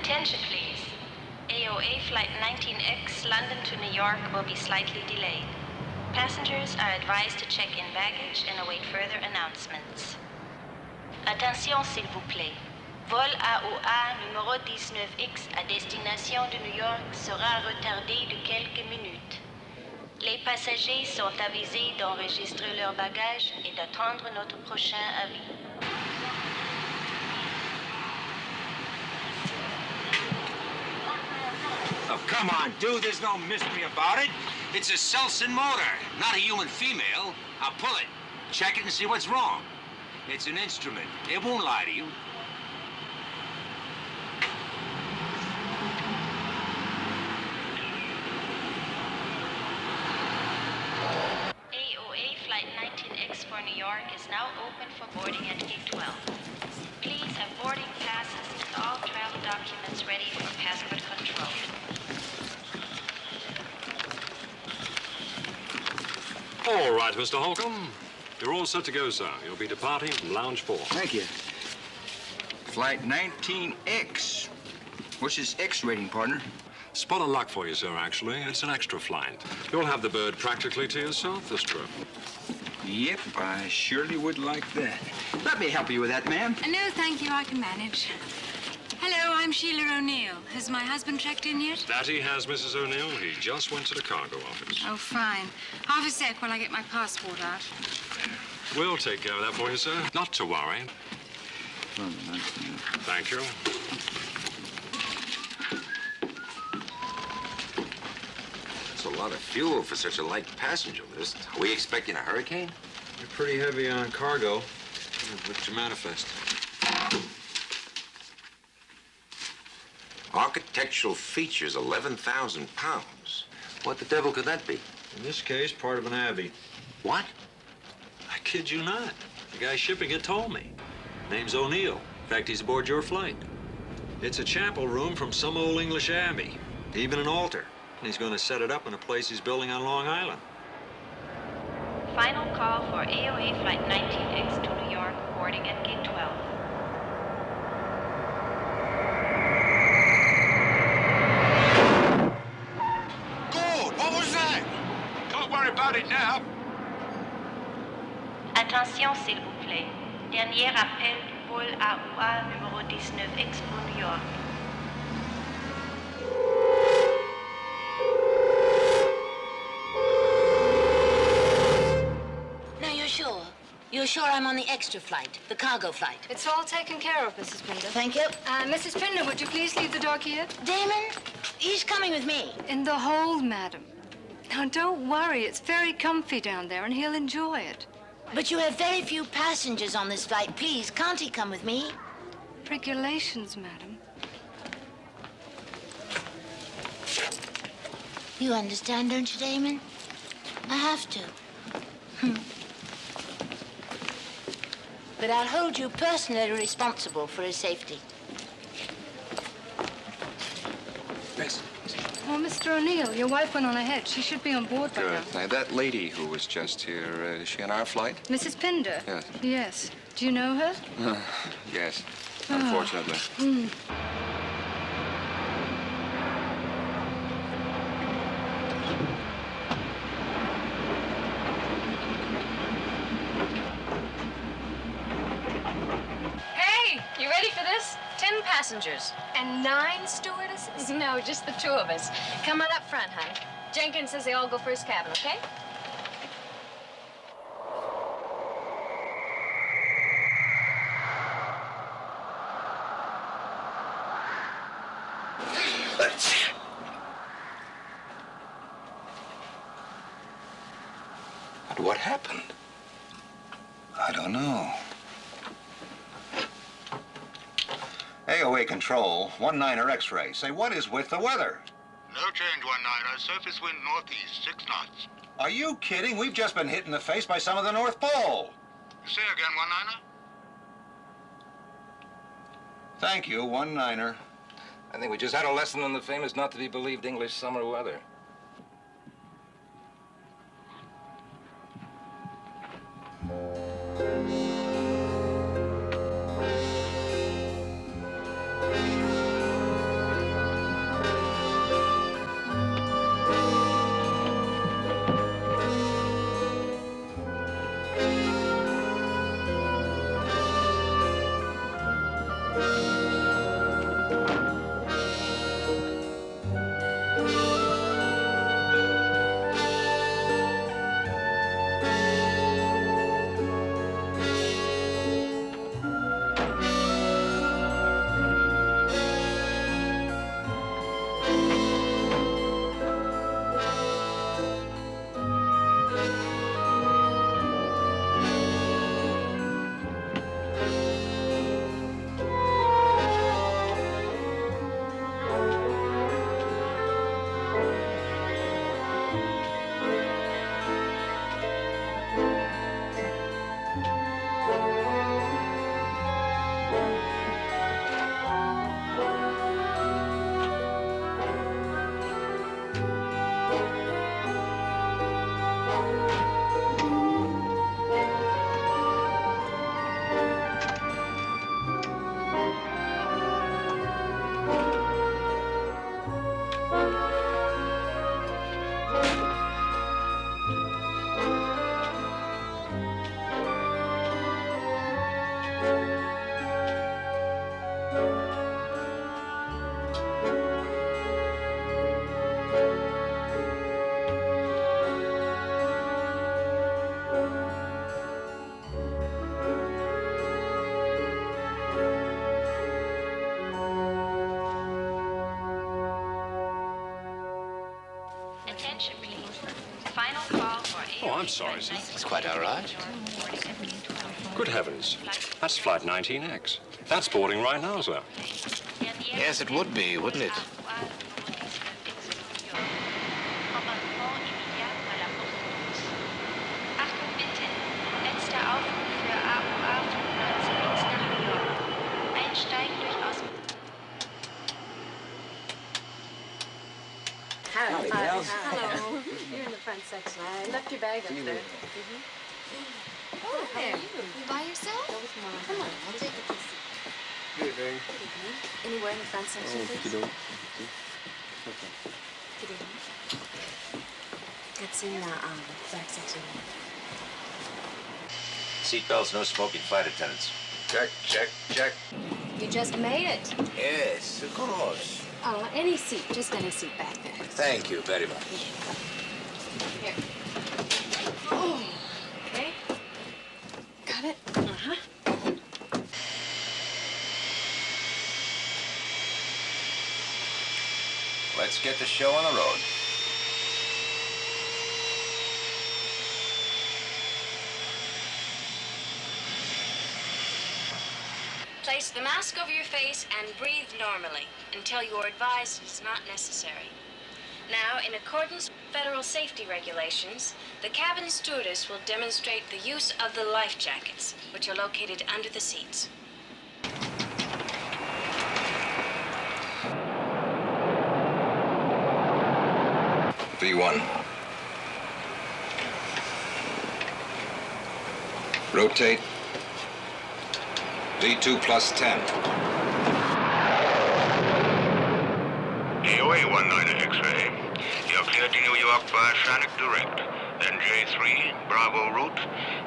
Attention please. AOA Flight 19X London to New York will be slightly delayed. Passengers are advised to check in baggage and await further announcements. Attention s'il vous plaît. Vol AOA numéro 19X à destination de New York sera retardé de quelques minutes. Les passagers sont avisés d'enregistrer leurs bagages et d'attendre notre prochain avis. Oh, come on, dude. There's no mystery about it. It's a Selson motor, not a human female. I'll pull it, check it, and see what's wrong. It's an instrument. It won't lie to you. AOA Flight 19X for New York is now open for boarding at gate 12. Please have boarding passes and all travel documents ready for passport control. All right, Mr. Holcomb. You're all set to go, sir. You'll be departing from Lounge 4. Thank you. Flight 19X. What's this X rating, partner? Spot of luck for you, sir, actually. It's an extra flight. You'll have the bird practically to yourself this trip. Yep, I surely would like that. Let me help you with that, ma'am. No, thank you. I can manage. Hello, I'm Sheila O'Neill. Has my husband checked in yet? That he has, Mrs. O'Neill. He just went to the cargo office. Oh, fine. Half a sec while I get my passport out. We'll take care of that for you, sir. Not to worry. Thank you. That's a lot of fuel for such a light passenger list. Are we expecting a hurricane? You're pretty heavy on cargo. What's your manifest? Architectural features, 11,000 pounds. What the devil could that be? In this case, part of an abbey. What? I kid you not. The guy shipping it told me. Name's O'Neill. In fact, he's aboard your flight. It's a chapel room from some old English abbey. Even an altar. And he's going to set it up in a place he's building on Long Island. Final call for AOA Flight 19X to New York, boarding at gate 12. About it now. Attention s'il vous plaît. Dernier appel du vol AOA numéro 19X pour New York. Now you're sure? You're sure I'm on the extra flight, the cargo flight? It's all taken care of, Mrs. Pinder. Thank you. Mrs. Pinder, would you please leave the dog here? Damon, he's coming with me. In the hold, madam. Now, don't worry. It's very comfy down there, and he'll enjoy it. But you have very few passengers on this flight. Please, can't he come with me? Regulations, madam. You understand, don't you, Damon? I have to. But I'll hold you personally responsible for his safety. Yes. Oh, Mr. O'Neill, your wife went on ahead. She should be on board by now. Good. Now, that lady who was just here, is she on our flight? Mrs. Pinder? Yes. Yes. Do you know her? Yes, unfortunately. Hey, you ready for this? 10 passengers. And 9 stewardesses? No, just the 2 of us. Come on up front, hon. Jenkins says they all go first cabin, okay? But what happened? I don't know. AOA control, 19er X-ray. Say, what is with the weather? No change, 19er. Surface wind northeast, 6 knots. Are you kidding? We've just been hit in the face by some of the North Pole. Say again, 19er. Thank you, 19er. I think we just had a lesson in the famous not-to-be-believed English summer weather. Oh, I'm sorry, sir. It's quite all right. Good heavens. That's flight 19X. That's boarding right now, sir. Yes, it would be, wouldn't it? Howdy, pals. Hello. You're in the front section. I left your bag up there. Oh, there. You by yourself? Go with Mom. Come on, I'll take you to seat. Good evening. Good evening. Anywhere in the front section, please? Okey-doke. Good evening. It's in the back section. Seatbelts, no smoking, flight attendants. Check, check, check. You just made it. Yes, of course. Any seat, just any seat back there. Thank you very much. Here. Oh, okay. Got it? Uh-huh. Let's get the show on the road. Place the mask over your face and breathe normally until you are advised it is not necessary. Now, in accordance with federal safety regulations, the cabin stewardess will demonstrate the use of the life jackets, which are located under the seats. V1. Rotate. V2 plus 10. AOA 19 X-ray. You're cleared to New York via Shannon Direct. Then J3, Bravo route.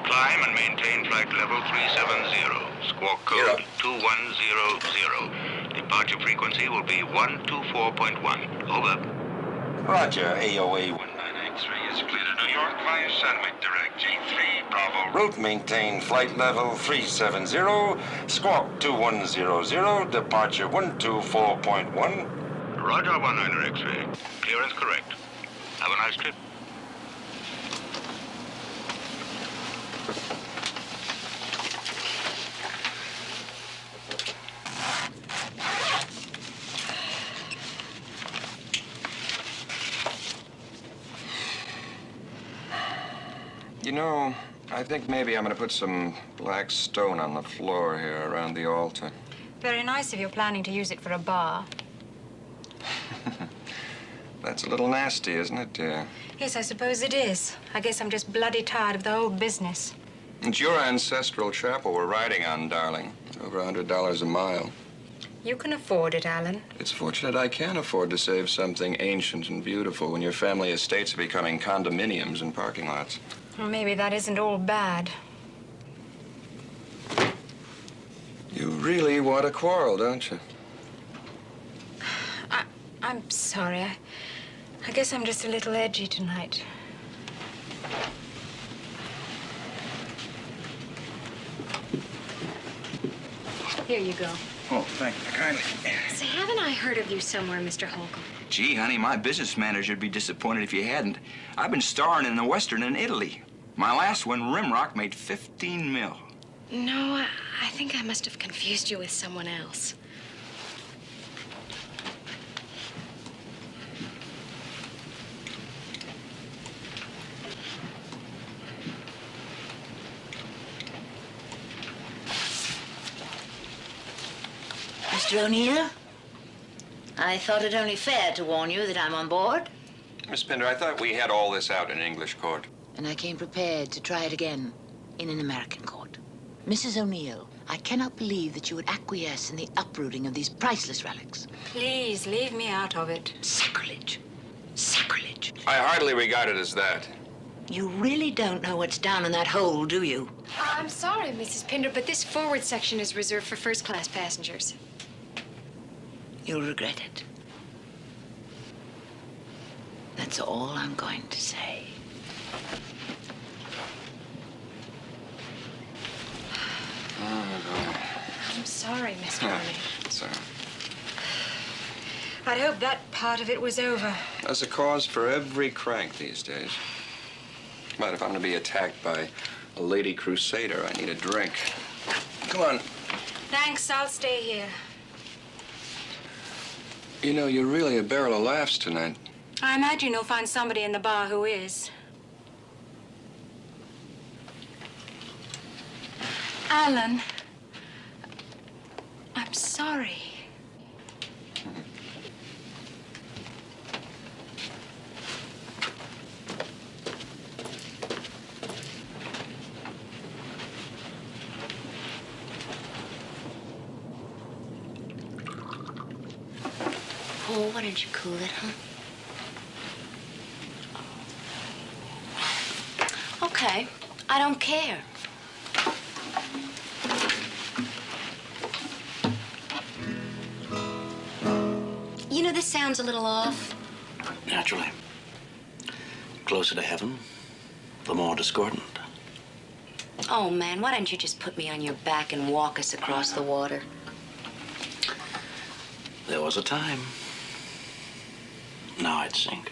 Climb and maintain flight level 370. Squawk code 2100. Departure frequency will be 124.1. Over. Roger, AOA 19 X-ray is clear to New York via Sandwich Direct. J3, Bravo route, maintain flight level 370, squawk 2100, departure 124.1. Roger, 19 X-ray. Clearance correct. Have a nice trip. You know, I think maybe I'm going to put some black stone on the floor here around the altar. Very nice if you're planning to use it for a bar. That's a little nasty, isn't it, dear? Yes, I suppose it is. I guess I'm just bloody tired of the whole business. It's your ancestral chapel we're riding on, darling. Over $100 a mile. You can afford it, Alan. It's fortunate I can afford to save something ancient and beautiful when your family estates are becoming condominiums and parking lots. Well, maybe that isn't all bad. You really want to quarrel, don't you? I'm sorry. I guess I'm just a little edgy tonight. Here you go. Oh, thank you kindly. Say, haven't I heard of you somewhere, Mr. Holcomb? Gee, honey, my business manager would be disappointed if you hadn't. I've been starring in the Western in Italy. My last one, Rimrock, made 15 mil. No, I think I must have confused you with someone else. Mr. O'Neill, I thought it only fair to warn you that I'm on board. Miss Pinder, I thought we had all this out in English court. And I came prepared to try it again in an American court. Mrs. O'Neill, I cannot believe that you would acquiesce in the uprooting of these priceless relics. Please, leave me out of it. Sacrilege. Sacrilege. I hardly regard it as that. You really don't know what's down in that hole, do you? I'm sorry, Mrs. Pinder, but this forward section is reserved for first-class passengers. You'll regret it. That's all I'm going to say. I'm sorry, Mr. O'Neill. Sorry. I'd hoped that part of it was over. There's a cause for every crank these days. But if I'm going to be attacked by a lady crusader, I need a drink. Come on. Thanks, I'll stay here. You know, you're really a barrel of laughs tonight. I imagine you'll find somebody in the bar who is. Alan, I'm sorry. Oh, why don't you cool it, huh? Okay, I don't care. You know, this sounds a little off. Naturally. Closer to heaven, the more discordant. Oh, man, why don't you just put me on your back and walk us across the water? There was a time. Now I'd sink.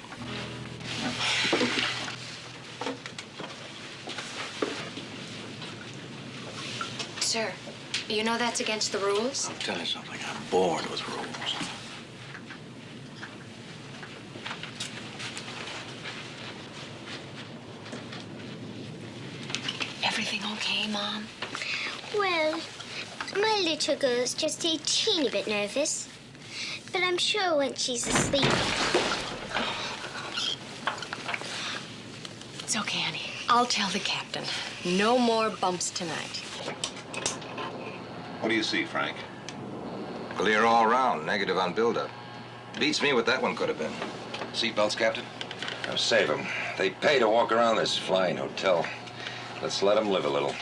Sir, you know that's against the rules? I'll tell you something. I'm bored with rules. Everything okay, Mom? Well, my little girl's just a teeny bit nervous. But I'm sure once she's asleep. It's okay, honey. I'll tell the captain. No more bumps tonight. What do you see, Frank? Clear all around, negative on buildup. Beats me what that one could have been. Seatbelts, Captain? Now save them. They pay to walk around this flying hotel. Let's let them live a little.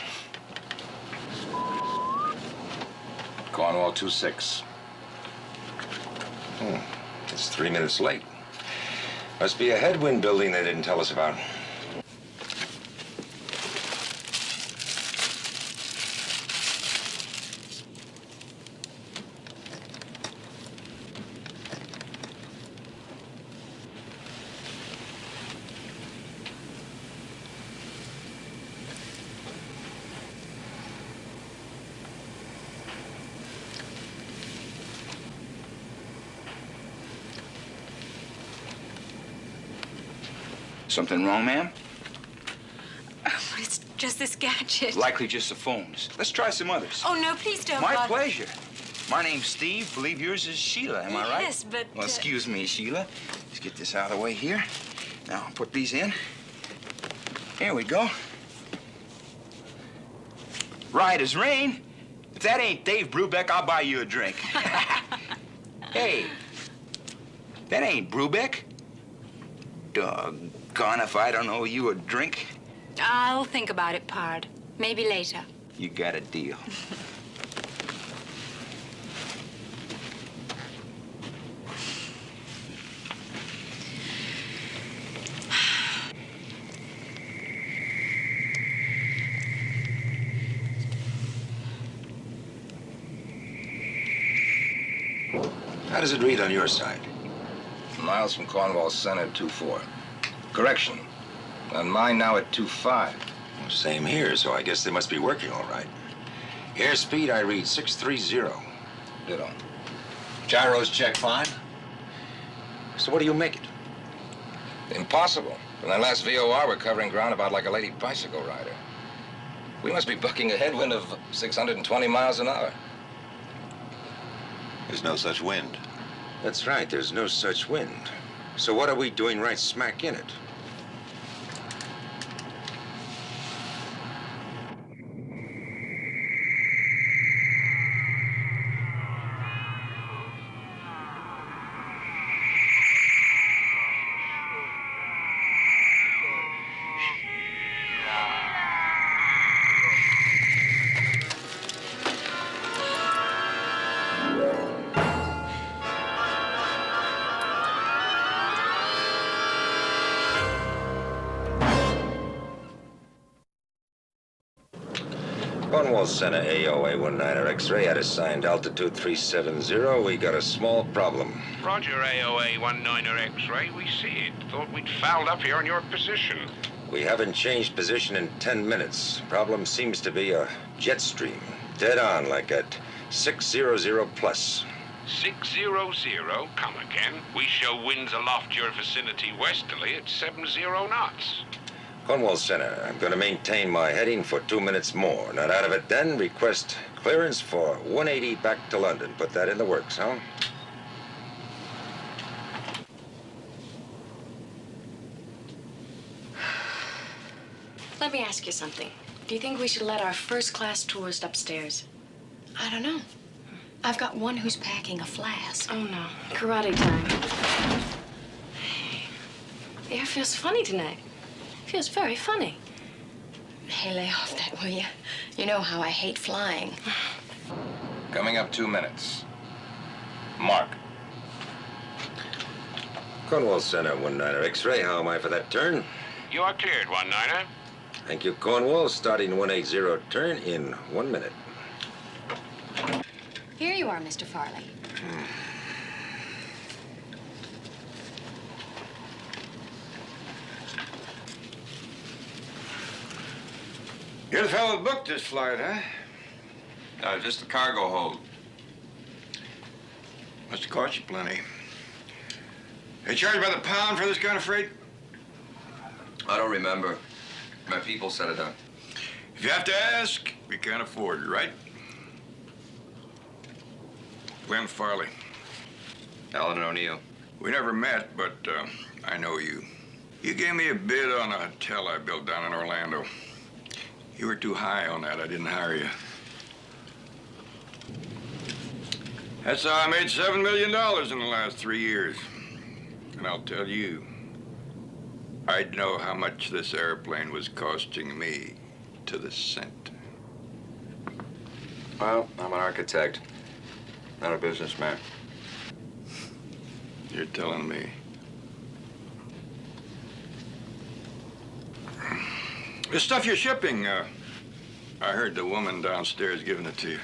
Cornwall 26. It's 3 minutes late. Must be a headwind building they didn't tell us about. Something wrong, ma'am? It's just this gadget. Likely just the phones. Let's try some others. Oh, no, please don't. My bother. pleasure. My name's Steve. Believe yours is Sheila. Am I right? Yes, but... Well, excuse me, Sheila. Let's get this out of the way here. Now, put these in. Here we go. Right as rain. If that ain't Dave Brubeck, I'll buy you a drink. Hey, that ain't Brubeck. Doggone if I don't owe you a drink. I'll think about it, Pard. Maybe later. You got a deal. How does it read on your side? Miles from Cornwall Center, 2-4. Correction. On mine now at 2-5. Well, same here, so I guess they must be working all right. Airspeed, I read 630. Ditto. Gyros check fine. So what do you make it? Impossible. From that last VOR, we're covering ground about like a lady bicycle rider. We must be bucking a headwind of 620 miles an hour. There's no such wind. That's right, there's no such wind. So what are we doing right smack in it? Cornwall Center, AOA 19er X-ray at assigned altitude 370. We got a small problem. Roger, AOA 19er X-ray. We see it. Thought we'd fouled up here on your position. We haven't changed position in 10 minutes. Problem seems to be a jet stream. Dead on, like at 600 plus. 600, come again. We show winds aloft your vicinity westerly at 70 knots. Cornwall Center, I'm going to maintain my heading for 2 minutes more. Not out of it then, request clearance for 180 back to London. Put that in the works, huh? Let me ask you something. Do you think we should let our first-class tourist upstairs? I don't know. I've got one who's packing a flask. Oh, no. Karate time. The air feels funny tonight. It feels very funny. Hey, lay off that, will you? You know how I hate flying. Coming up 2 minutes. Mark. Cornwall Center, 19er X-ray. How am I for that turn? You are cleared, 19er. Thank you, Cornwall. Starting 180 turn in 1 minute. Here you are, Mr. Farley. You're the fellow that booked this flight, huh? Just the cargo hold. Must have cost you plenty. They charge by the pound for this kind of freight? I don't remember. My people set it up. If you have to ask, we can't afford it, right? Glenn Farley. Alan O'Neill. We never met, but I know you. You gave me a bid on a hotel I built down in Orlando. You were too high on that. I didn't hire you. That's how I made $7 million in the last 3 years. And I'll tell you, I'd know how much this airplane was costing me to the cent. Well, I'm an architect, not a businessman. You're telling me. The stuff you're shipping, I heard the woman downstairs giving it to you.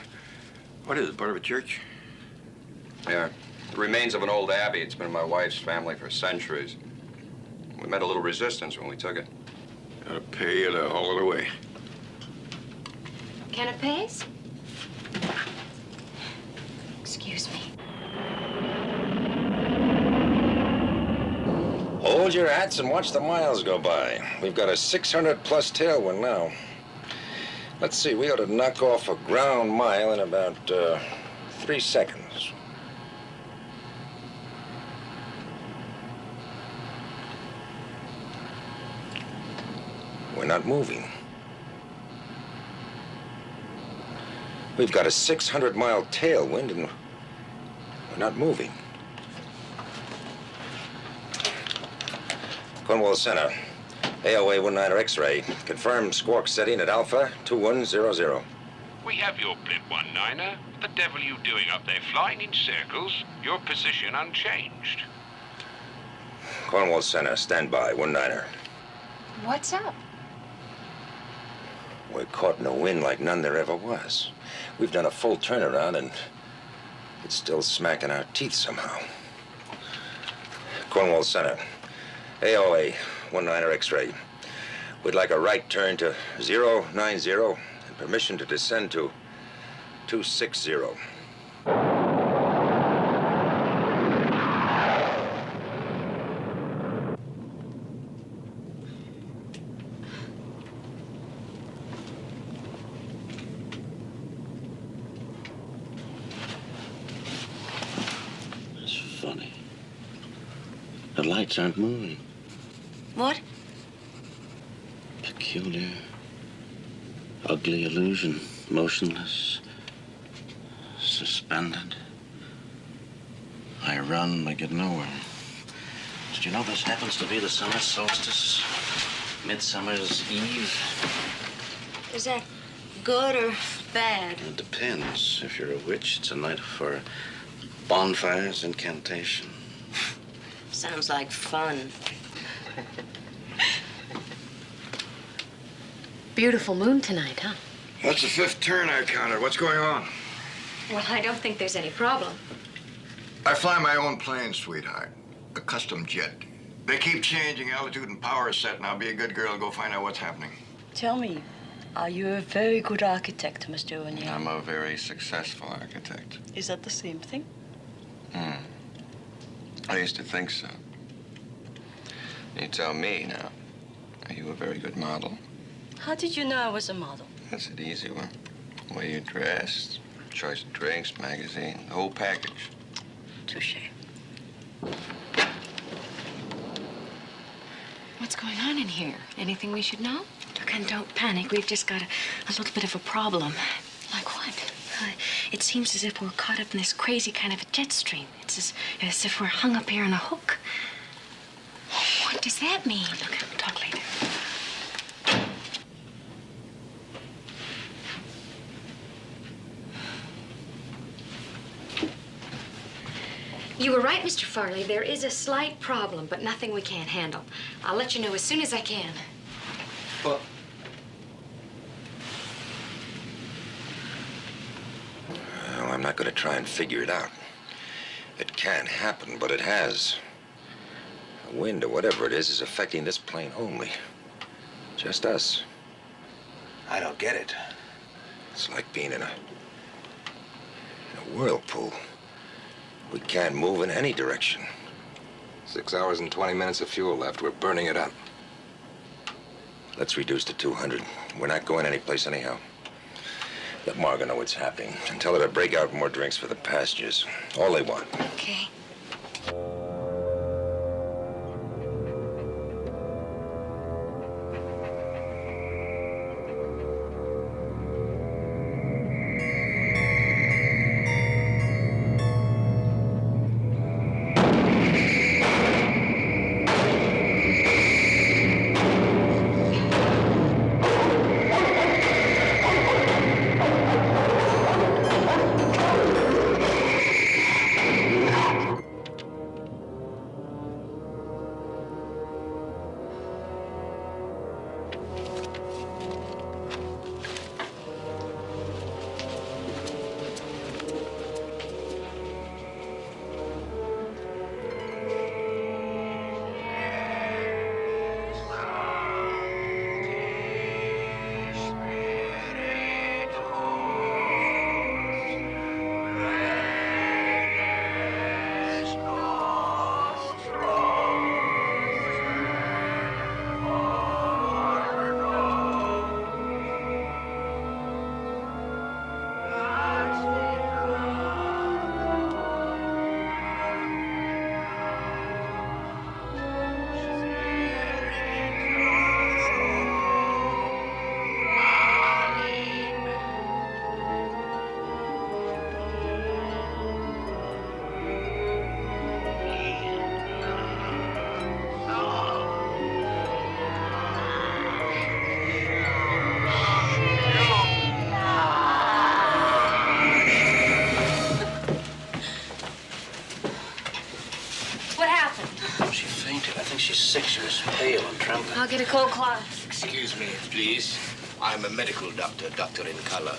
What is it, part of a church? Yeah, the remains of an old abbey. It's been in my wife's family for centuries. We met a little resistance when we took it. Gotta pay you to haul it away. Canapes? Excuse me. Hold your hats and watch the miles go by. We've got a 600 plus tailwind now. Let's see, we ought to knock off a ground mile in about 3 seconds. We're not moving. We've got a 600-mile tailwind and we're not moving. Cornwall Center, AOA 19er X-ray. Confirm squawk setting at Alpha 2100. We have your blip, 19er. The devil you doing up there, flying in circles? Your position unchanged. Cornwall Center, stand by, 19er. What's up? We're caught in a wind like none there ever was. We've done a full turnaround and it's still smacking our teeth somehow. Cornwall Center, AOA 19er X-ray. We'd like a right turn to 090 and permission to descend to 260. It's funny. The lights aren't moving. What? Peculiar, ugly illusion, motionless, suspended. I run, I get nowhere. Did you know this happens to be the summer solstice? Midsummer's Eve? Is that good or bad? It depends. If you're a witch, it's a night for bonfires, incantation. Sounds like fun. Beautiful moon tonight, huh? That's the 5th turn I counted. What's going on? Well, I don't think there's any problem. I fly my own plane, sweetheart. A custom jet. They keep changing altitude and power set. Now be a good girl and go find out what's happening. Tell me, are you a very good architect, Mr. O'Neill? I'm a very successful architect. Is that the same thing? I used to think so. You tell me now. Are you a very good model? How did you know I was a model? That's an easy one. The way you dressed, choice of drinks, magazine, the whole package. Touché. What's going on in here? Anything we should know? Look, and don't panic. We've just got a little bit of a problem. Like what? It seems as if we're caught up in this crazy kind of a jet stream. It's as if we're hung up here on a hook. What does that mean? Look, we'll talk later. You were right, Mr. Farley. There is a slight problem, but nothing we can't handle. I'll let you know as soon as I can. Well, I'm not going to try and figure it out. It can't happen, but it has. The wind or whatever it is affecting this plane only. Just us. I don't get it. It's like being in a whirlpool. We can't move in any direction. 6 hours and 20 minutes of fuel left. We're burning it up. Let's reduce to 200. We're not going anyplace anyhow. Let Margot know what's happening and tell her to break out more drinks for the passengers. All they want. Okay. She's sick. She was pale and trembling. I'll get a cold cloth. Excuse me, please. I'm a medical doctor, doctor in color.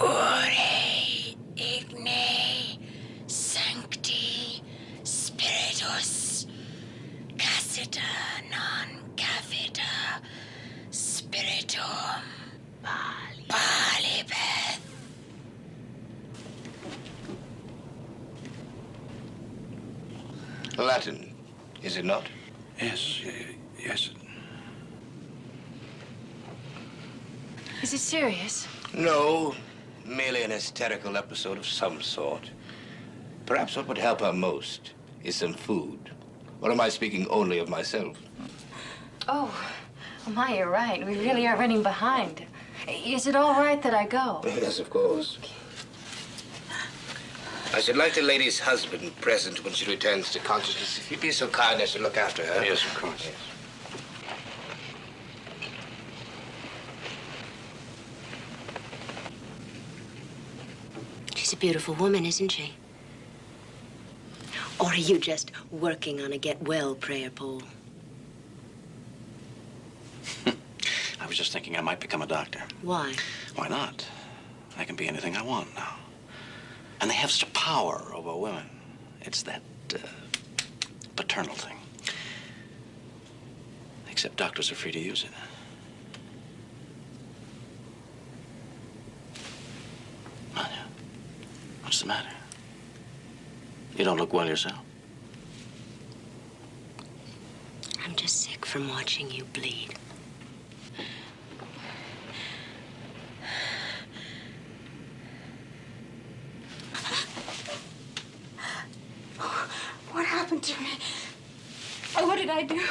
Ore igne sancti spiritus cassita non cavita spiritum palibeth. Latin, is it not? Yes, yes. Is it serious? No, merely an hysterical episode of some sort. Perhaps what would help her most is some food. Or am I speaking only of myself? Oh, my, you're right. We really are running behind. Is it all right that I go? Yes, of course. I should like the lady's husband present when she returns to consciousness. If you'd be so kind as to look after her. Yes, of course. Yes. She's a beautiful woman, isn't she? Or are you just working on a get-well prayer pole? I was just thinking I might become a doctor. Why? Why not? I can be anything I want now. And they have such power over women. It's that paternal thing. Except doctors are free to use it. Anya, what's the matter? You don't look well yourself. I'm just sick from watching you bleed. What happened to me? Oh, what did I do?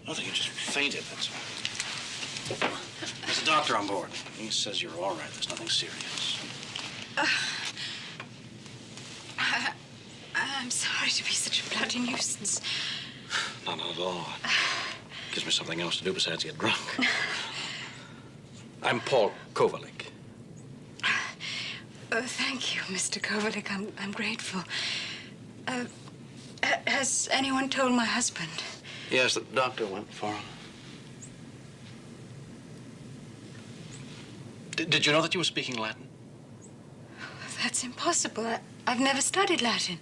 Nothing, you just fainted, that's all. There's a doctor on board. He says you're all right. There's nothing serious. I'm sorry to be such a bloody nuisance. Not at all. Gives me something else to do besides get drunk. I'm Paul Kovalik. Oh, thank you, Mr. Kovalik. I'm grateful. Has anyone told my husband? Yes, the doctor went for him. Did you know that you were speaking Latin? That's impossible. I've never studied Latin.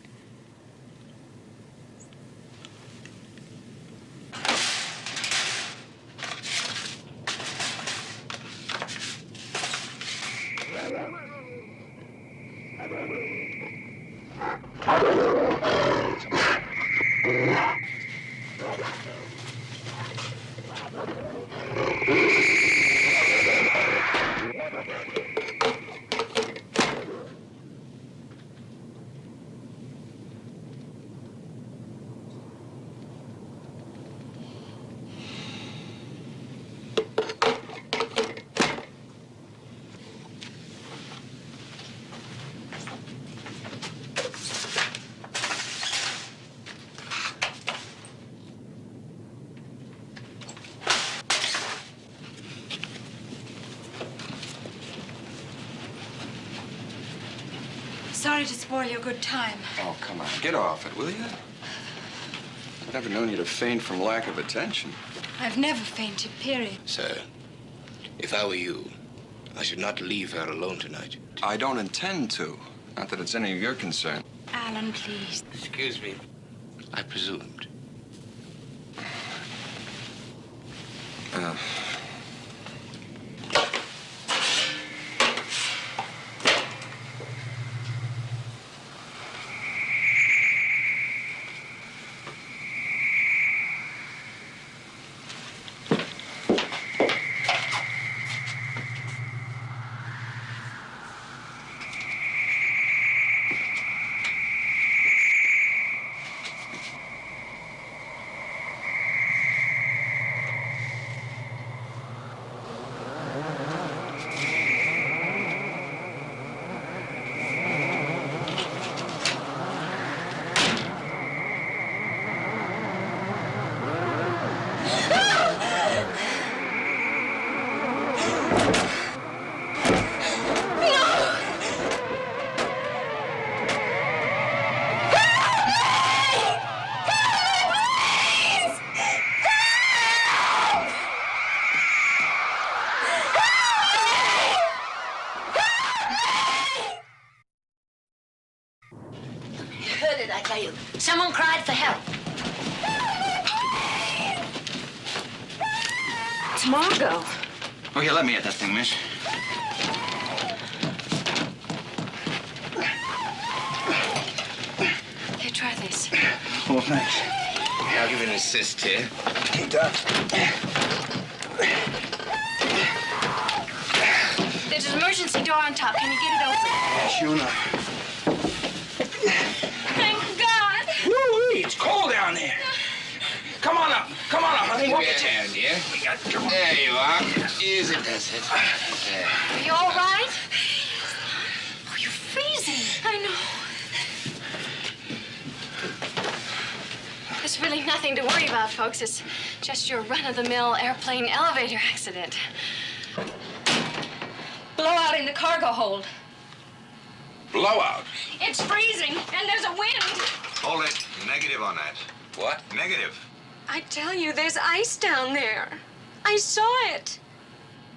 Sorry to spoil your good time. Oh, come on. Get off it, will you? I've never known you to faint from lack of attention. I've never fainted, period. Sir, if I were you, I should not leave her alone tonight. I don't intend to. Not that it's any of your concern. Alan, please. Excuse me. I presumed. Someone cried for help. It's Margot. Oh, here, let me at that thing, miss. Here, try this. Oh, thanks. I'll give you an assist here. Okay, Doc. There's an emergency door on top. Can you get it open? Yeah, sure enough. Thank God. Woo-wee, it's cold down there. Come on up, honey. Give We'll me a get you. hand, yeah? Come on. There you are. Easy does it. There. Are you all right? Oh, you're freezing. I know. There's really nothing to worry about, folks. It's just your run-of-the-mill airplane elevator accident. Blowout in the cargo hold. Blowout? It's freezing, and there's a wind. Hold it. Negative on that. What? Negative. I tell you, there's ice down there. I saw it.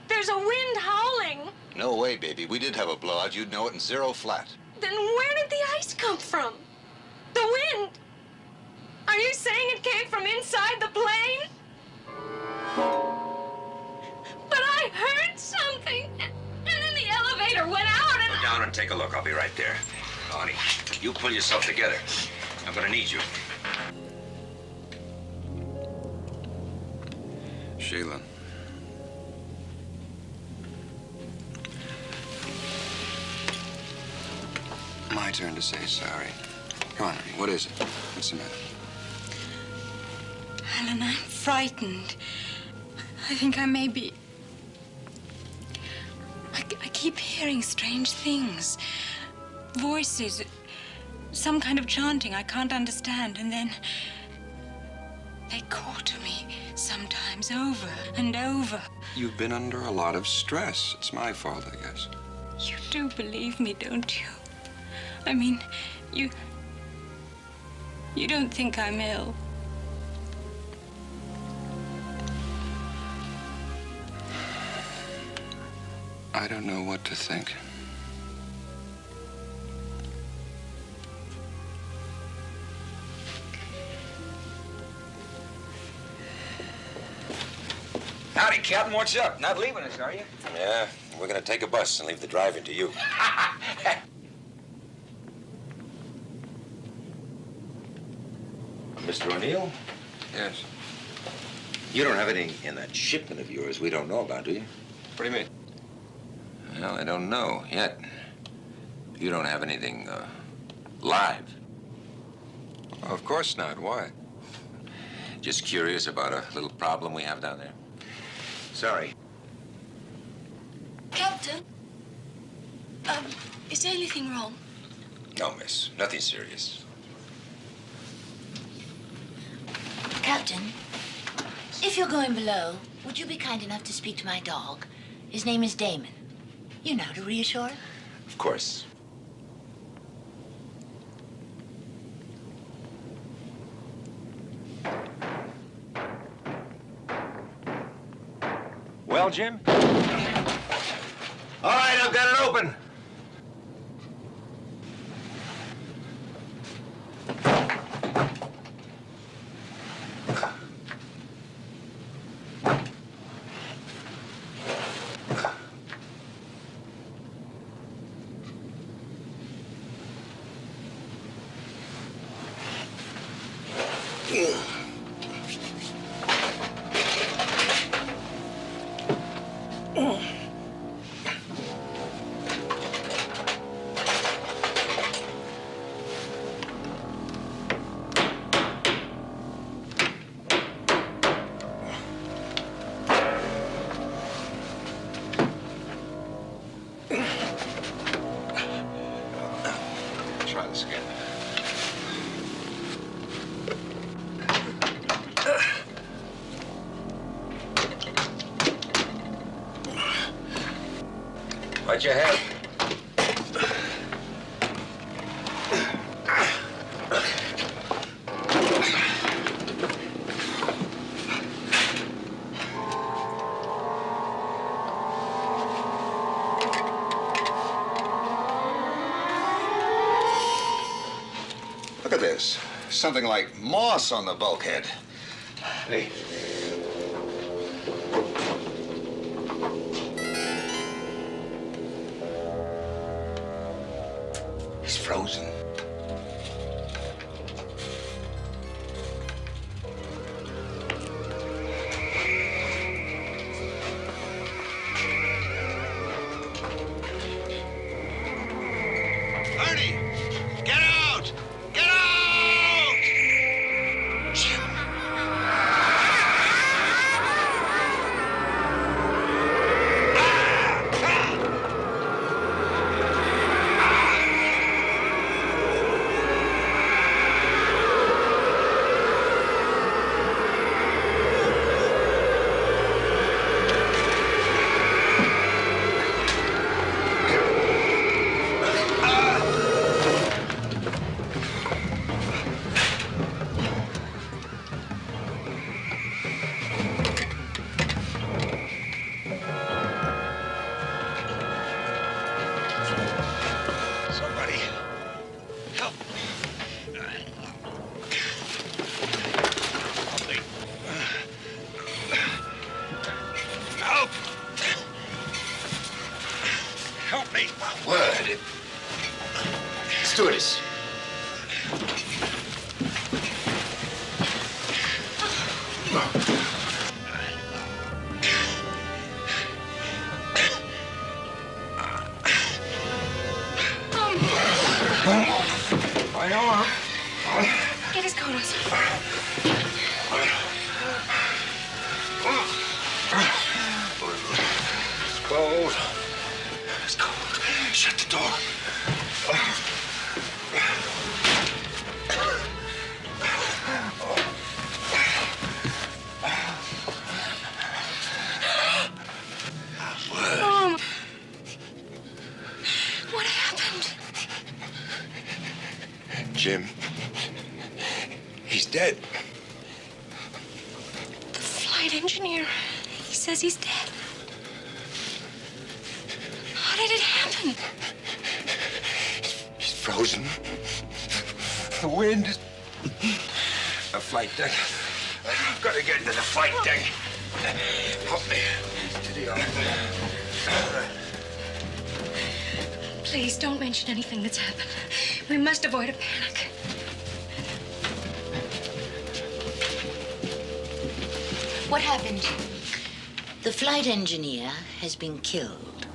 There's a wind howling. No way, baby. We did have a blowout. You'd know it in zero flat. Then where did the ice come from? The wind. Are you saying it came from inside the plane? But I heard something, and then the elevator went out and... Go down and take a look. I'll be right there. Honey, you pull yourself together. I'm gonna need you. Sheila. My turn to say sorry. Come on, honey. What is it? What's the matter? Alan, I'm frightened. I think I may be... I keep hearing strange things. Voices. Some kind of chanting I can't understand. And then... they call to me, sometimes over and over. You've been under a lot of stress. It's my fault, I guess. You do believe me, don't you? I mean, you don't think I'm ill? I don't know what to think. Howdy, Captain. What's up? Not leaving us, are you? Yeah, we're gonna take a bus and leave the driving to you. Mr. O'Neill? Yes. You don't have anything in that shipment of yours we don't know about, do you? What do you mean? Well, I don't know yet. You don't have anything, live? Of course not. Why? Just curious about a little problem we have down there. Sorry. Captain, is there anything wrong? No, miss. Nothing serious. Captain, if you're going below, would you be kind enough to speak to my dog? His name is Damon. You know, to reassure him. Of course. Well, Jim? All right, I've got it open. Try this again. What'd you have? Look at this. Something like moss on the bulkhead. Hey. It's frozen. Ernie! Get out! Get out! Help me. Word. Stewardess. I know. Get his coat on. It's cold. It's cold. Shut the door. Mom. What happened? Jim. He's dead. The flight engineer. He says he's dead. How did it happen? He's frozen. The wind is... A flight deck. I've got to get into the flight deck. Help me. Please don't mention anything that's happened. We must avoid a panic. What happened? The flight engineer has been killed.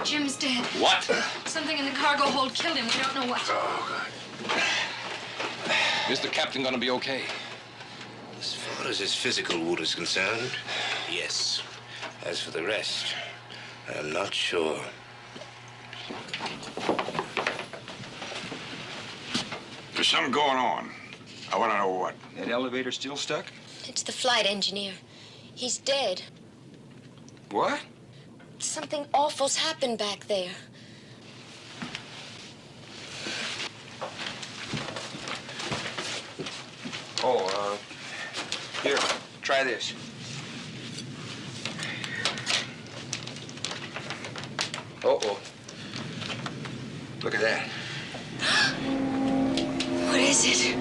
Jim's dead. What? Something in the cargo hold killed him. We don't know what. Oh, God. Is the captain gonna be okay? As far as his physical wound is concerned, yes. As for the rest, I'm not sure. There's something going on. I want to know what. That elevator still stuck? It's the flight engineer. He's dead. What? Something awful's happened back there. Oh, here, try this. Uh-oh. Look at that. What is it?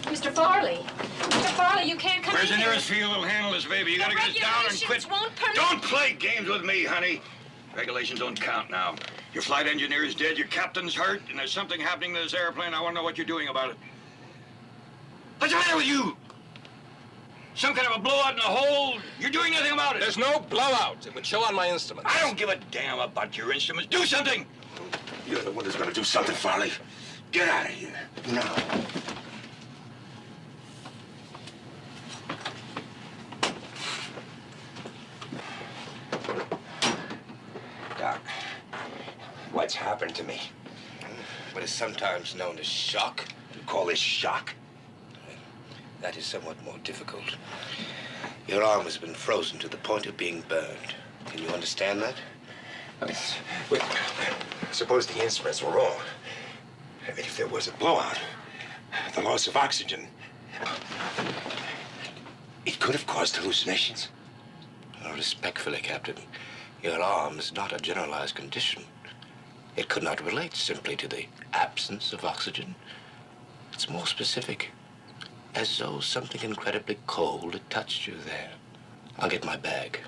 Mr. Farley. Mr. Farley, you can't come Where's the in nearest field that'll handle this, baby? You gotta get us down and quit. Won't permit... Don't play games with me, honey. Regulations don't count now. Your flight engineer is dead, your captain's hurt, and there's something happening to this airplane. I want to know what you're doing about it. What's the matter with you? Some kind of a blowout in the hole? You're doing nothing about it. There's no blowout. It would show on my instruments. I don't give a damn about your instruments. Do something! You're the one who's gonna do something, Farley. Get out of here. Now. Doc, What's happened to me? what is sometimes known as shock, You call this shock? that is somewhat more difficult. Your arm has been frozen to the point of being burned. Can you understand that? I mean, wait, suppose the instruments were wrong. I mean, if there was a blowout, the loss of oxygen, it could have caused hallucinations. Respectfully, Captain, your arm is not a generalized condition. It could not relate simply to the absence of oxygen. It's more specific, as though something incredibly cold had touched you there. I'll get my bag.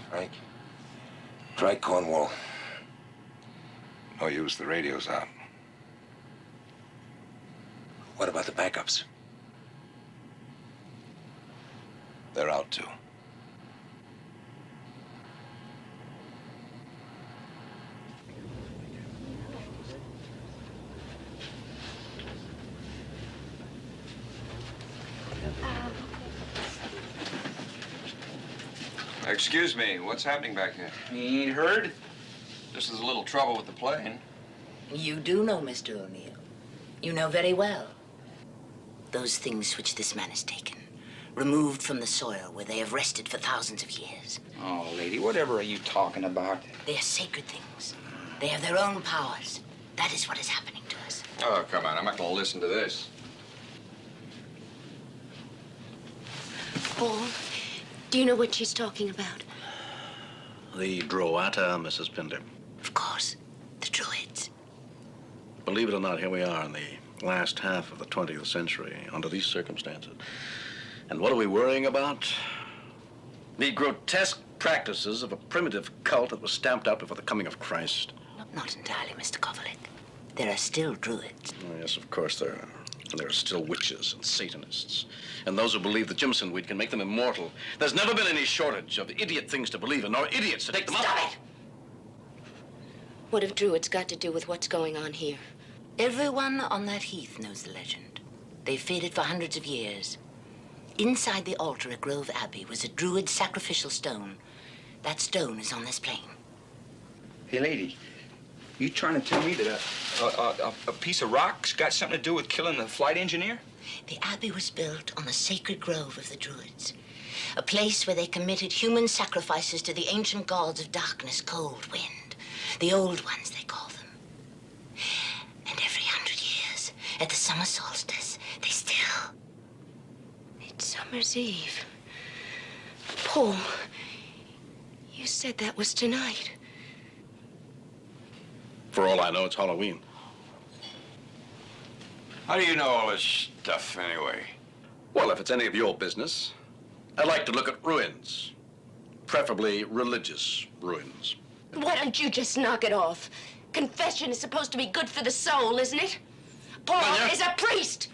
Frank, try Cornwall. No use, the radio's out. What about the backups? They're out too. Excuse me, what's happening back here? You ain't heard? Just there's a little trouble with the plane. You do know, Mr. O'Neill. You know very well. Those things which this man has taken, removed from the soil where they have rested for thousands of years. Oh, lady, whatever are you talking about? They are sacred things. They have their own powers. That is what is happening to us. Oh, come on, I'm not gonna listen to this. Paul, do you know what she's talking about? The Droata, Mrs. Pinder. Of course, the Druids. Believe it or not, here we are in the last half of the 20th century under these circumstances. And what are we worrying about? The grotesque practices of a primitive cult that was stamped out before the coming of Christ. Not entirely, Mr. Kovalik. There are still Druids. Oh, yes, of course there are. And there are still witches and Satanists. And those who believe the Jimson weed can make them immortal. There's never been any shortage of idiot things to believe in, nor idiots to take them up. Stop it! What have Druids got to do with what's going on here? Everyone on that heath knows the legend. They've faded for hundreds of years. Inside the altar at Grove Abbey was a Druid sacrificial stone. That stone is on this plane. Hey, lady, you trying to tell me that a piece of rock's got something to do with killing the flight engineer? The abbey was built on the sacred grove of the Druids, a place where they committed human sacrifices to the ancient gods of darkness, cold, wind, the old ones, they call them. And every 100 years, at the summer solstice, they still... It's Summer's Eve. Paul, you said that was tonight. For all I know, it's Halloween. How do you know all this stuff, anyway? Well, if it's any of your business, I'd like to look at ruins. Preferably religious ruins. Why don't you just knock it off? Confession is supposed to be good for the soul, isn't it? Paul is a priest!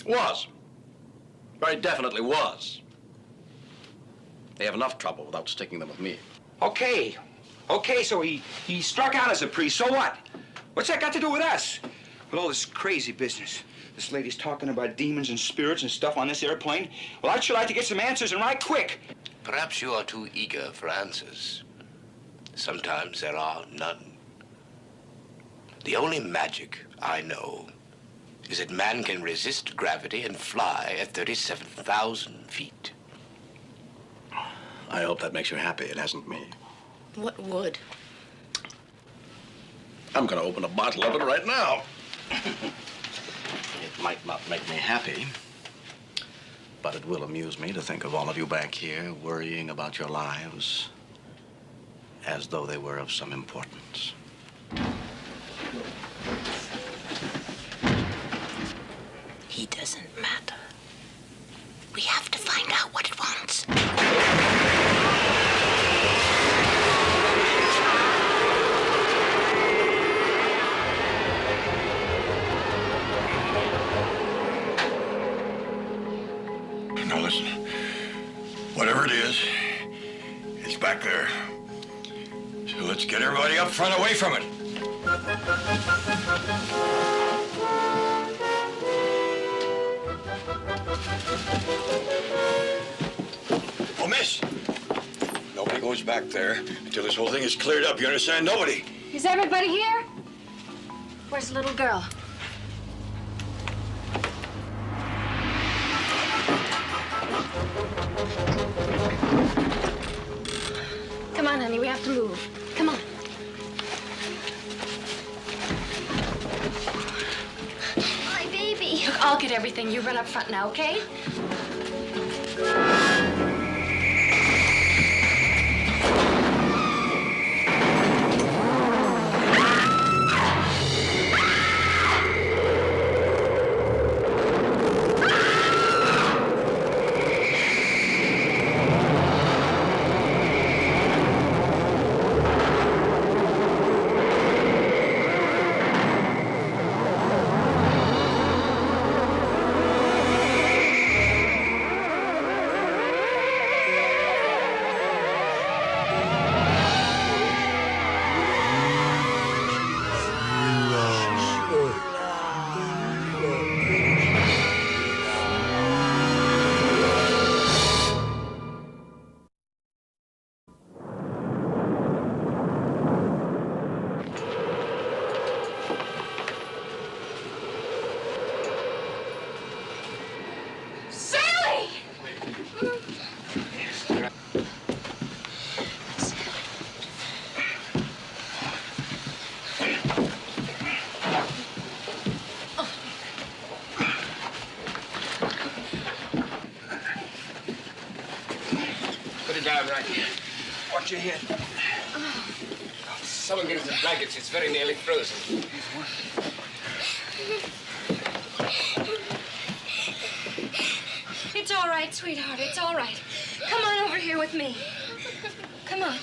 Was. Very definitely was. They have enough trouble without sticking them with me. Okay, so he struck out as a priest, so what? What's that got to do with us? With all this crazy business. This lady's talking about demons and spirits and stuff on this airplane. Well, I'd sure like to get some answers, and right quick. Perhaps you are too eager for answers. Sometimes there are none. The only magic I know is that man can resist gravity and fly at 37,000 feet. I hope that makes you happy. It hasn't me. What would? I'm going to open a bottle of it right now. It might not make me happy, but it will amuse me to think of all of you back here worrying about your lives as though they were of some importance. He doesn't matter. We have to find out what it wants. Now listen, whatever it is, it's back there. So let's get everybody up front away from it. Oh, miss, nobody goes back there until this whole thing is cleared up. You understand? Nobody. Is everybody here? Where's the little girl? Come on, honey, we have to move. Come on. My baby. Look, I'll get everything. You run up front now, okay? down right here. Watch your head. Someone get us the blankets. It's very nearly frozen. It's all right, sweetheart. It's all right. Come on over here with me. Come on.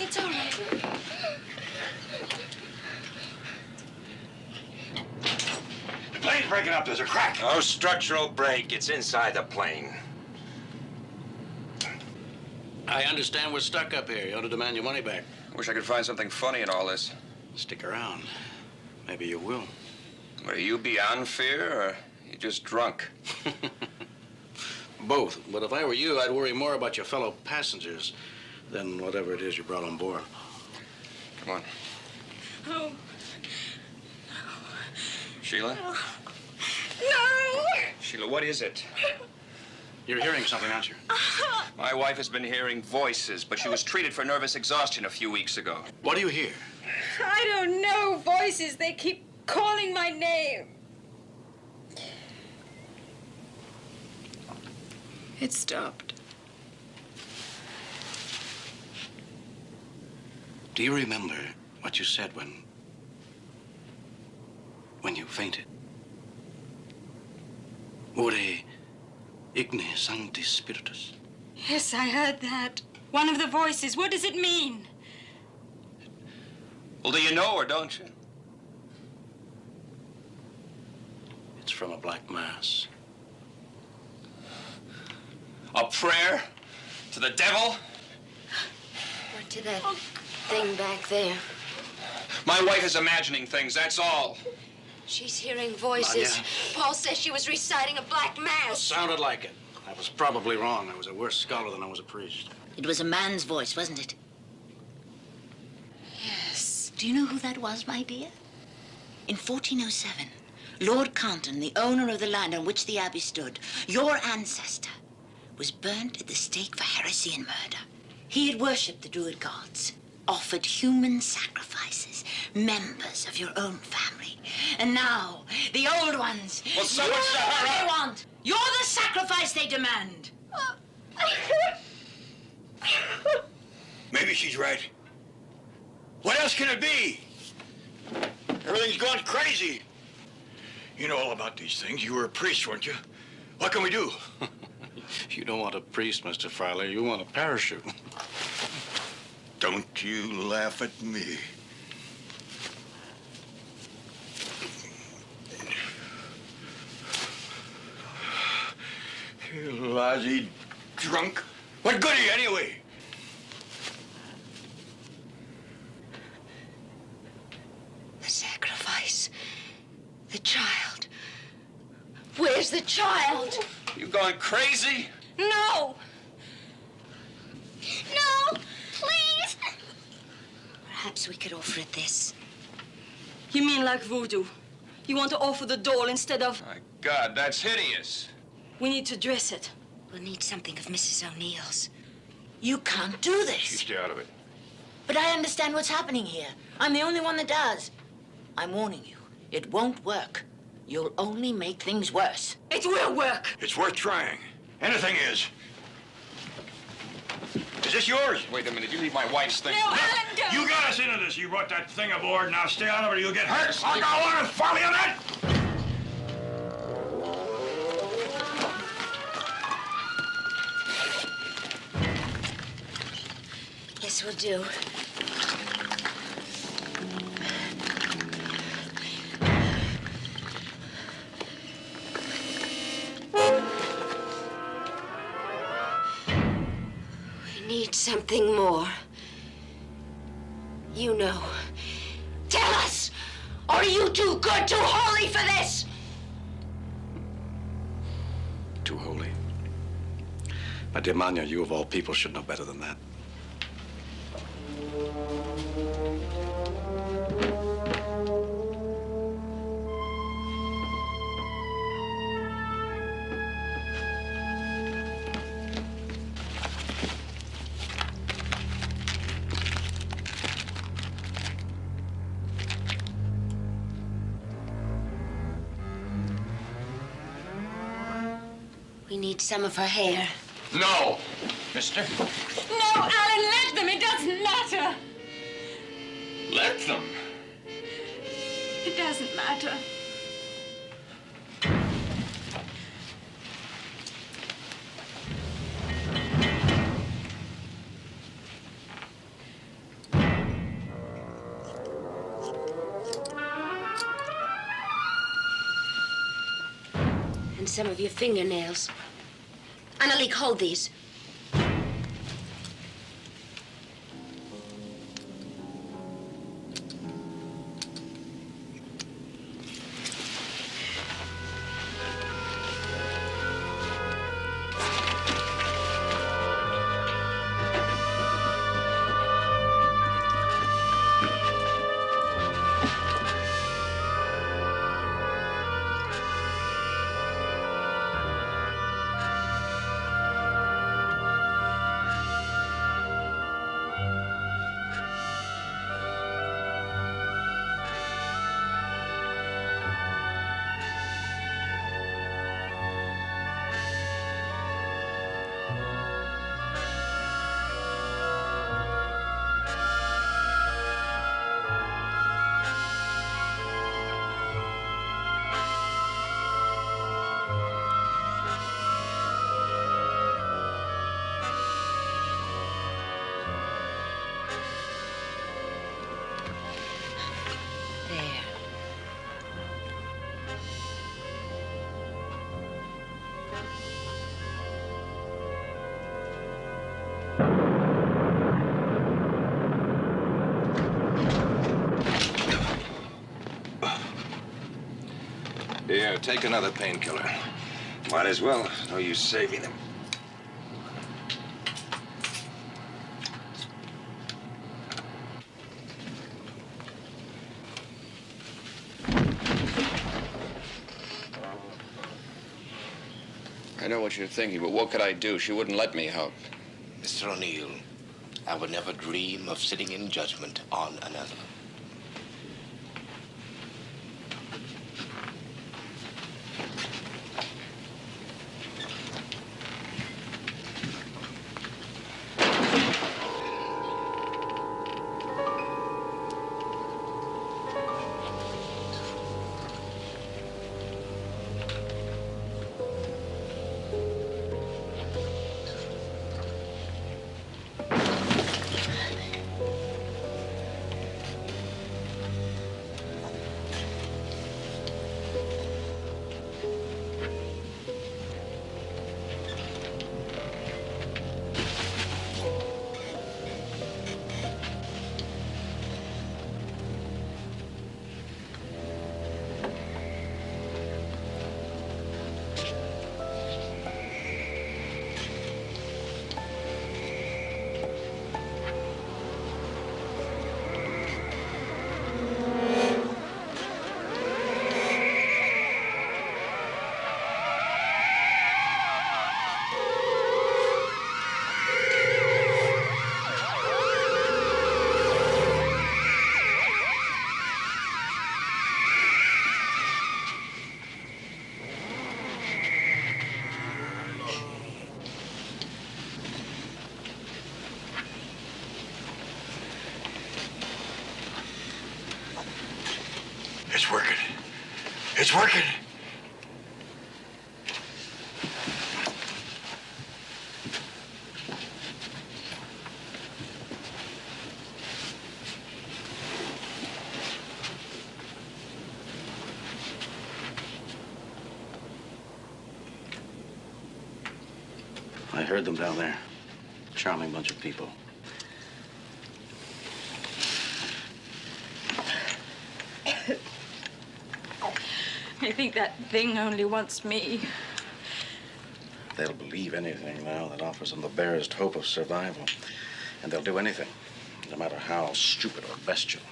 It's all right. The plane's breaking up. There's a crack. No structural break. It's inside the plane. I understand we're stuck up here. You ought to demand your money back. Wish I could find something funny in all this. Stick around. Maybe you will. Are you beyond fear, or you just drunk? Both. But if I were you, I'd worry more about your fellow passengers than whatever it is you brought on board. Come on. Oh. Sheila? No! Sheila, what is it? You're hearing something, aren't you? My wife has been hearing voices, but she was treated for nervous exhaustion a few weeks ago. What do you hear? I don't know. Voices. They keep calling my name. It stopped. Do you remember what you said when you fainted? Ore igne sancti spiritus. Yes, I heard that. One of the voices. What does it mean? Well, do you know or don't you? It's from a black mass. A prayer to the devil? Or to that thing back there. My wife is imagining things, that's all. She's hearing voices. Anya. Paul says she was reciting a black mass. Sounded like it. I was probably wrong. I was a worse scholar than I was a priest. It was a man's voice, wasn't it? Yes. Do you know who that was, my dear? In 1407, Lord Compton, the owner of the land on which the abbey stood, your ancestor, was burnt at the stake for heresy and murder. He had worshipped the Druid gods, offered human sacrifices, members of your own family. And now, the old ones, Well, so you're what's the what hurry? they want. You're the sacrifice they demand. Maybe she's right. What else can it be? Everything's gone crazy. You know all about these things. You were a priest, weren't you? What can we do? You don't want a priest, Mr. Fryler. You want a parachute. Don't you laugh at me. You lousy drunk. What good are you anyway? The sacrifice. The child. Where's the child? You going crazy? No! No, please. Perhaps we could offer it this. You mean like voodoo? You want to offer the doll instead of... My God, that's hideous. We need to dress it. We'll need something of Mrs. O'Neill's. You can't do this. You stay out of it. But I understand what's happening here. I'm the only one that does. I'm warning you. It won't work. You'll only make things worse. It will work. It's worth trying. Anything is. Is this yours? Wait a minute. You leave my wife's thing. No, Alan, don't. You got us into this. You brought that thing aboard. Now stay out of it or you'll get hurt. I'll go on and follow you on that. This will do. We need something more. You know. Tell us! Or are you too good, too holy for this? Too holy. My dear Manya, you of all people should know better than that. We need some of her hair. No! Mister? No, Alan, let them. It doesn't matter. Let them? It doesn't matter. And some of your fingernails. Annalique, hold these. Here, take another painkiller. Might as well. No use saving them. I know what you're thinking, but what could I do? She wouldn't let me help. Mr. O'Neill, I would never dream of sitting in judgment on another. It's working. It's working. I heard them down there. Charming bunch of people. I think that thing only wants me. They'll believe anything now that offers them the barest hope of survival. And they'll do anything, no matter how stupid or bestial.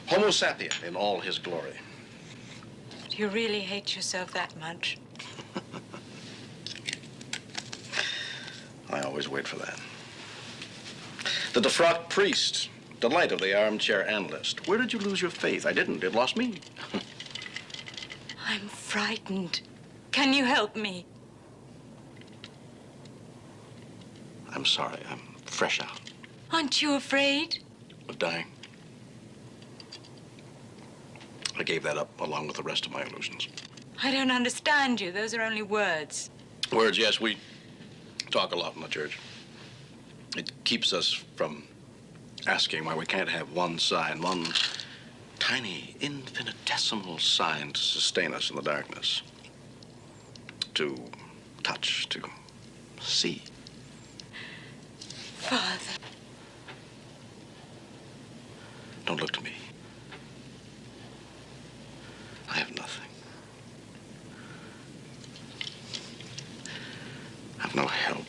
Homo sapien in all his glory. Do you really hate yourself that much? I always wait for that. The defrocked priest, delight of the armchair analyst. Where did you lose your faith? I didn't. It lost me. I'm frightened. Can you help me? I'm sorry. I'm fresh out. Aren't you afraid? Of dying? I gave that up along with the rest of my illusions. I don't understand you. Those are only words. Words, yes, we talk a lot in the church. It keeps us from asking why we can't have one sign, one tiny, infinitesimal sign to sustain us in the darkness. To touch, to see. Father. Don't look to me. I have nothing. I have no help.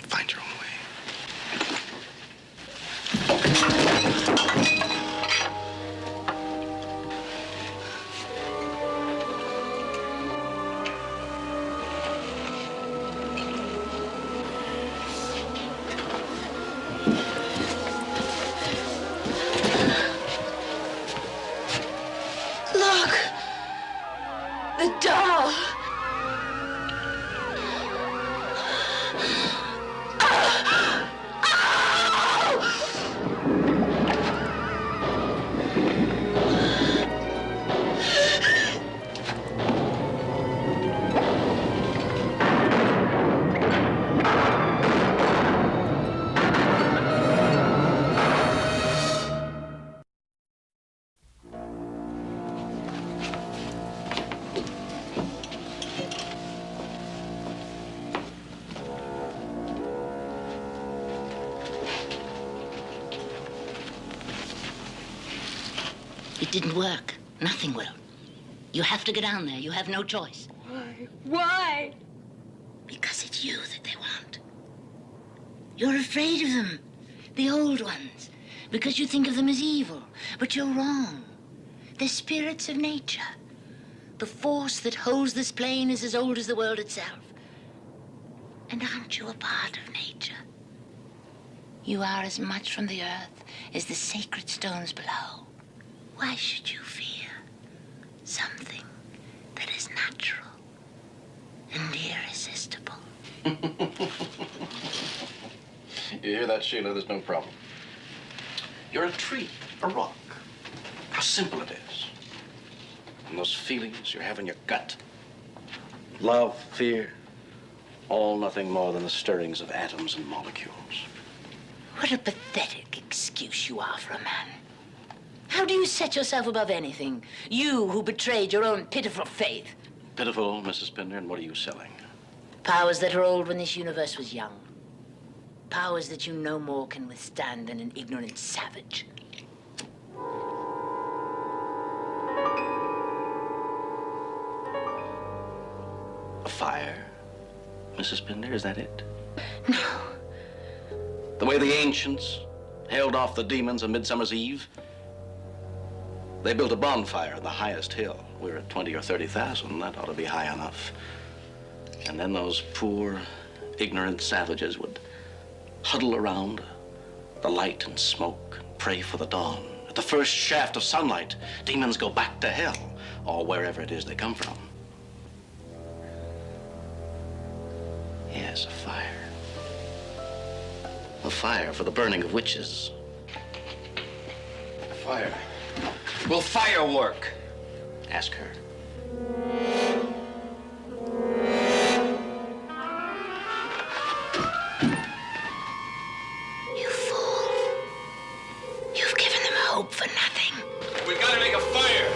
Find your own way. Look! The doll! It didn't work. Nothing will. You have to go down there. You have no choice. Why? Why? Because it's you that they want. You're afraid of them, the old ones, because you think of them as evil. But you're wrong. They're spirits of nature. The force that holds this plane is as old as the world itself. And aren't you a part of nature? You are as much from the earth as the sacred stones below. Why should you fear something that is natural and irresistible? You hear that, Sheila? There's no problem. You're a tree, a rock. How simple it is. And those feelings you have in your gut. Love, fear, all nothing more than the stirrings of atoms and molecules. What a pathetic excuse you are for a man. How do you set yourself above anything? You who betrayed your own pitiful faith. Pitiful, Mrs. Pinder, and what are you selling? Powers that are old when this universe was young. Powers that you no more can withstand than an ignorant savage. A fire, Mrs. Pinder, is that it? No. The way the ancients held off the demons on Midsummer's Eve? They built a bonfire on the highest hill. We're at 20 or 30,000. That ought to be high enough. And then those poor, ignorant savages would huddle around the light and smoke, pray for the dawn. At the first shaft of sunlight, demons go back to hell, or wherever it is they come from. Yes, a fire. A fire for the burning of witches. A fire. Will fire work? Ask her. You fool. You've given them hope for nothing. We've got to make a fire.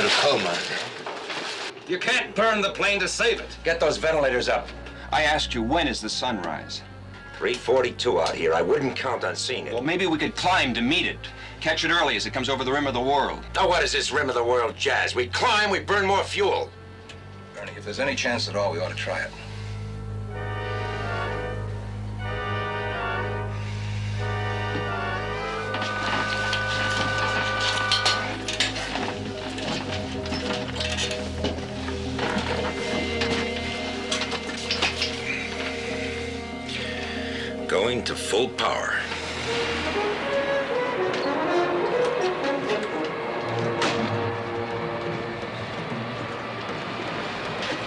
total coma. You can't burn the plane to save it. Get those ventilators up. I asked you, when is the sunrise? 3:42 out here. I wouldn't count on seeing it. Well, maybe we could climb to meet it. Catch it early as it comes over the rim of the world. Now, what is this rim of the world jazz? We climb, we burn more fuel. Ernie, if there's any chance at all, we ought to try it. Going to full power.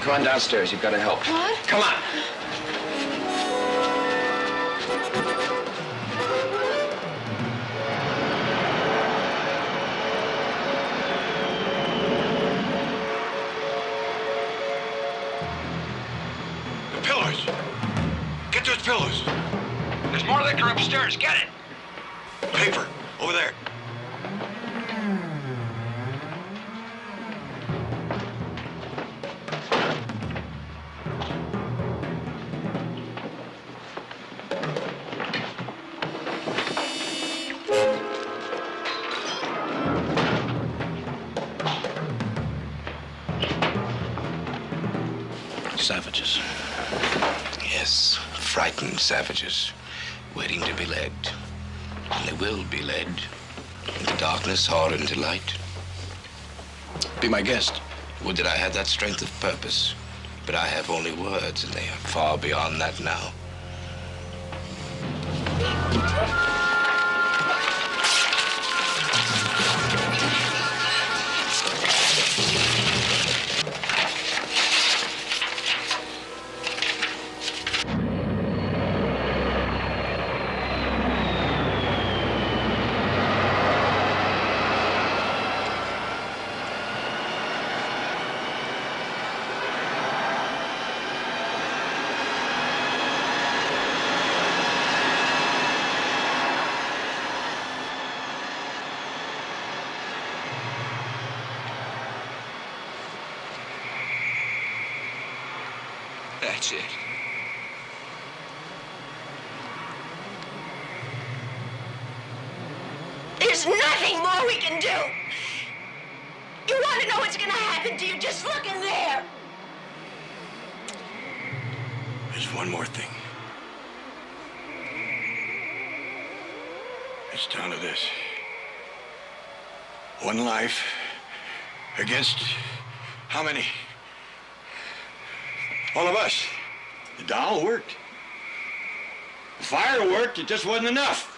Come on downstairs. You've got to help. What? Come on. The pillars. Get those pillars. There's more liquor upstairs. Get it. Paper. Over there. Savages. Yes, frightened savages, waiting to be led. And they will be led into darkness or into light. Be my guest. Would that I had that strength of purpose, but I have only words, and they are far beyond that now. That's it. There's nothing more we can do. You want to know what's going to happen to you? Just look in there. There's one more thing. It's down to this. One life against how many? All of us. The doll worked. The fire worked. It just wasn't enough.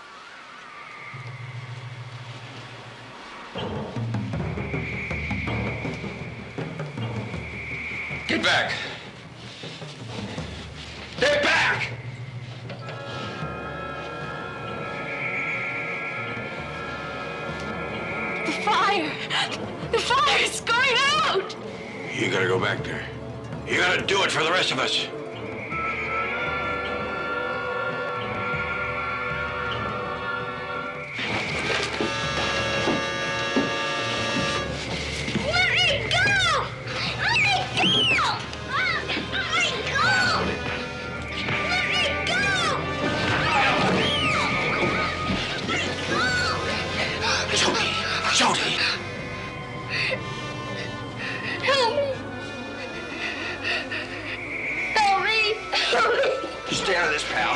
Get back. Get back! The fire! The fire's going out! You gotta go back there. You gotta do it for the rest of us. Let me go! Let me go! Let me go! Let me go! Jody! Jody! Help me! Help me! Help me! Stay out of this, pal.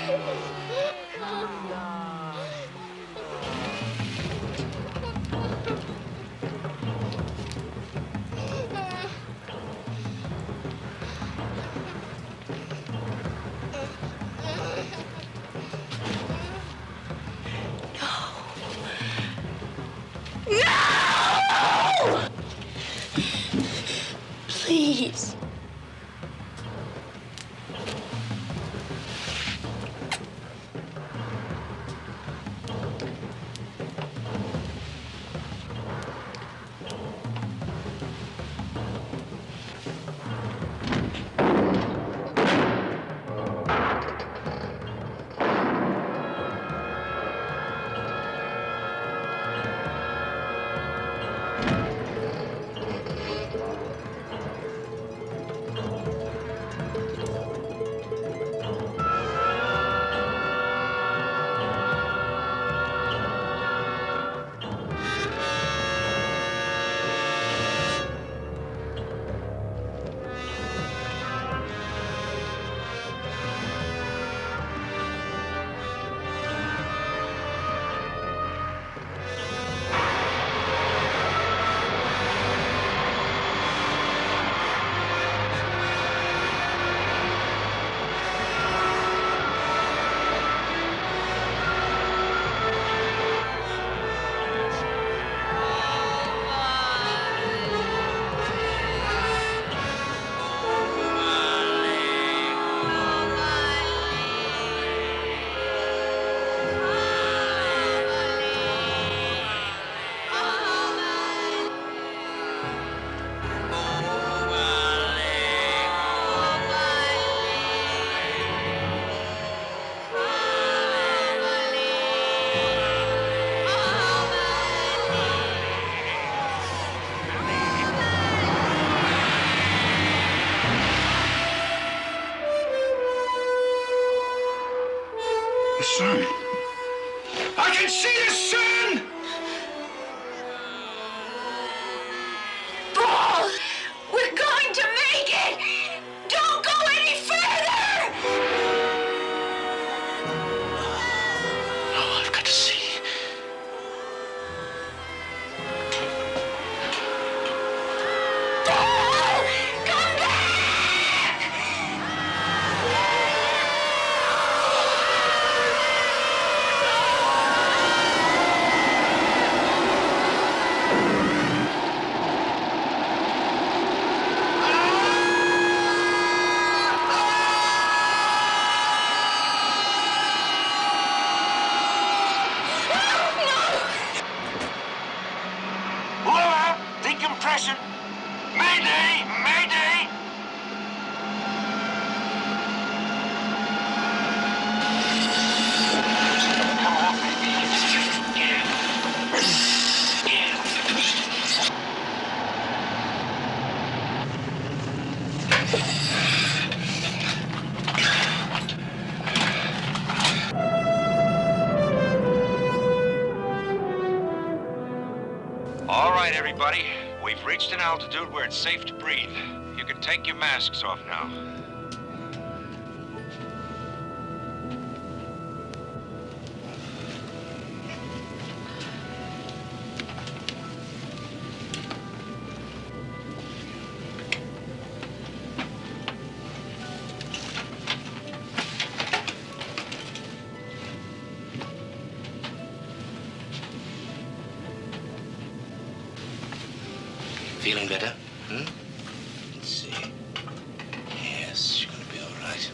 Oh, Please. Sun. I can see the sun! Paul, we're going to make it! Don't go any further! Oh, I've got to see. Paul! Come back! Lower! Decompression! Mayday! Mayday! Come on, All right, everybody. We've reached an altitude where it's safe to breathe. You can take your masks off now. Feeling better? Let's see. Yes, you're gonna be all right.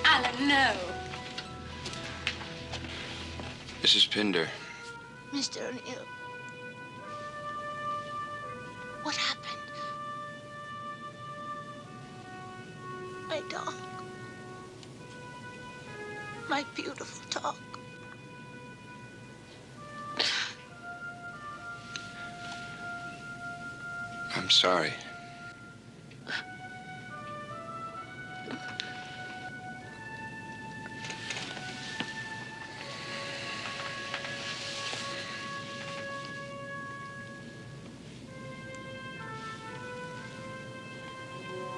Alan, no. Mrs. Pinder. Mr. O'Neill. What happened? My dog. My beautiful dog. I'm sorry.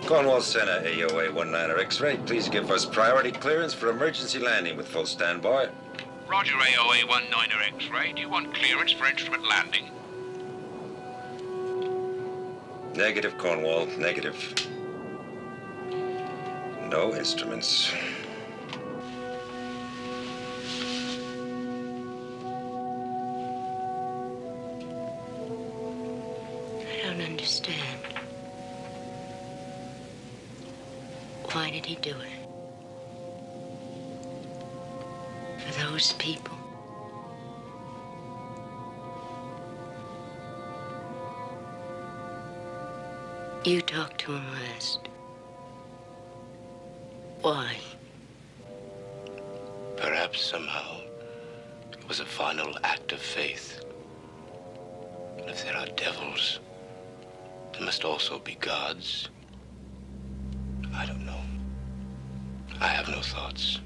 Cornwall Center, AOA 19er X-ray. Please give us priority clearance for emergency landing with full standby. Roger, AOA 19er X-ray. Do you want clearance for instrument landing? Negative, Cornwall. Negative. No instruments. understand. Why did he do it? For those people. You talked to him last. Why? Perhaps somehow it was a final act of faith. And if there are devils, there must also be gods. I don't know. I have no thoughts.